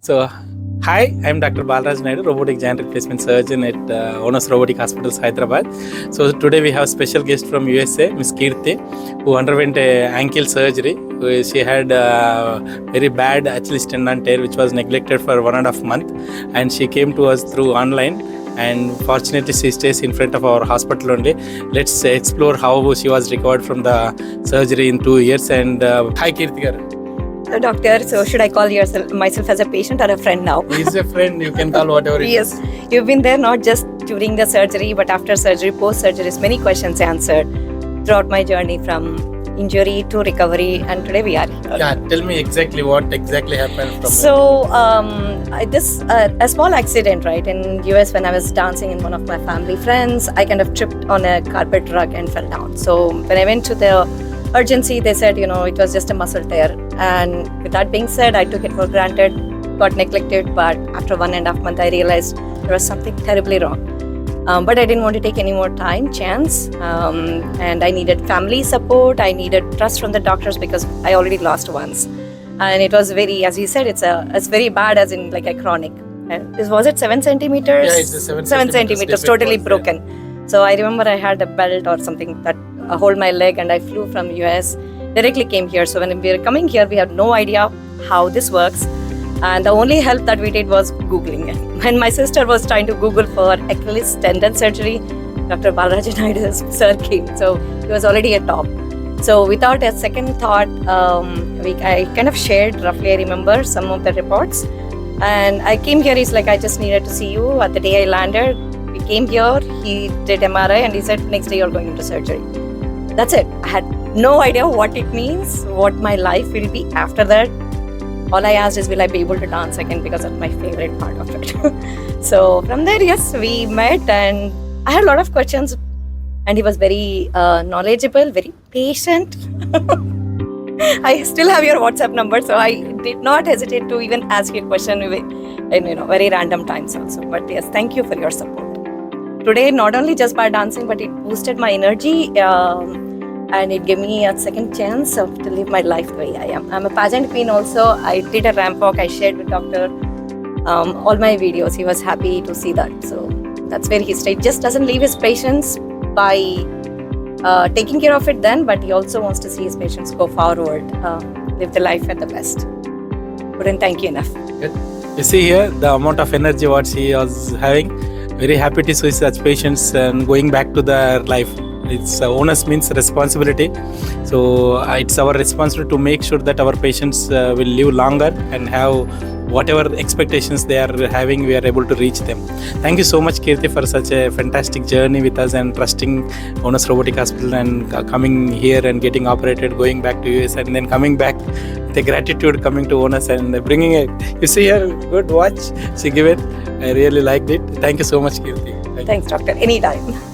So, hi, I'm Dr. Balaraju Naidu, Robotic Joint Replacement Surgeon at Onus Robotic Hospitals, Hyderabad. So, today we have a special guest from USA, Miss Kirti, who underwent a ankle surgery. She had very bad Achilles tendon tear, which was neglected for 1.5 months, and she came to us through online. And fortunately, she stays in front of our hospital only. Let's explore how she was recovered from the surgery in 2 years. And hi, Kirti garu. Doctor, so should I call myself as a patient or a friend now? He's a friend, you can call whatever it Yes, you've been there not just during the surgery, but after surgery, post-surgery, many questions answered throughout my journey from injury to recovery, and today we are here. Yeah, tell me exactly what exactly happened from So, a small accident, right? In US, when I was dancing in one of my family friends, I kind of tripped on a carpet rug and fell down. So when I went to the urgency, they said, it was just a muscle tear. And with that being said, I took it for granted, got neglected. But after 1.5 months, I realized there was something terribly wrong. But I didn't want to take any more chance. And I needed family support. I needed trust from the doctors because I already lost once. And it was very, as you said, it's very bad, as in like a chronic. Was it 7 centimeters? Yeah, it's a 7 centimeters, totally broken. So I remember I had a belt or something that hold my leg, and I flew from US, directly came here. So when we were coming here, we had no idea how this works. And the only help that we did was Googling it. When my sister was trying to Google for Achilles tendon surgery, Dr. Balaraju Naidu sir came. So he was already a top. So without a second thought, I kind of shared, roughly I remember, some of the reports. And I came here, he's like, I just needed to see you. At the day I landed, we came here, he did MRI, and he said, next day you're going into surgery. That's it. I had no idea what it means, what my life will be after that. All I asked is, will I be able to dance again, because that's my favorite part of it. So from there, yes, we met, and I had a lot of questions, and he was very knowledgeable, very patient. I still have your WhatsApp number, so I did not hesitate to even ask you a question in very random times also. But yes, thank you for your support. Today, not only just by dancing, but it boosted my energy. And it gave me a second chance to live my life the way I am. I'm a pageant queen also. I did a ramp walk. I shared with doctor all my videos. He was happy to see that. So that's where he stayed. Just doesn't leave his patients by taking care of it then, but he also wants to see his patients go forward, live the life at the best. Couldn't thank you enough. Good. You see here the amount of energy what she was having. Very happy to see such patients and going back to their life. It's onus means responsibility, so it's our responsibility to make sure that our patients will live longer and have whatever expectations they are having, we are able to reach them. Thank you so much, Kirti, for such a fantastic journey with us and trusting Onus Robotic Hospital and coming here and getting operated, going back to US, and then coming back with a gratitude, coming to Onus and bringing a, you see here, good watch she given. I really liked it. Thank you so much, Kirti. Thanks, doctor. Anytime.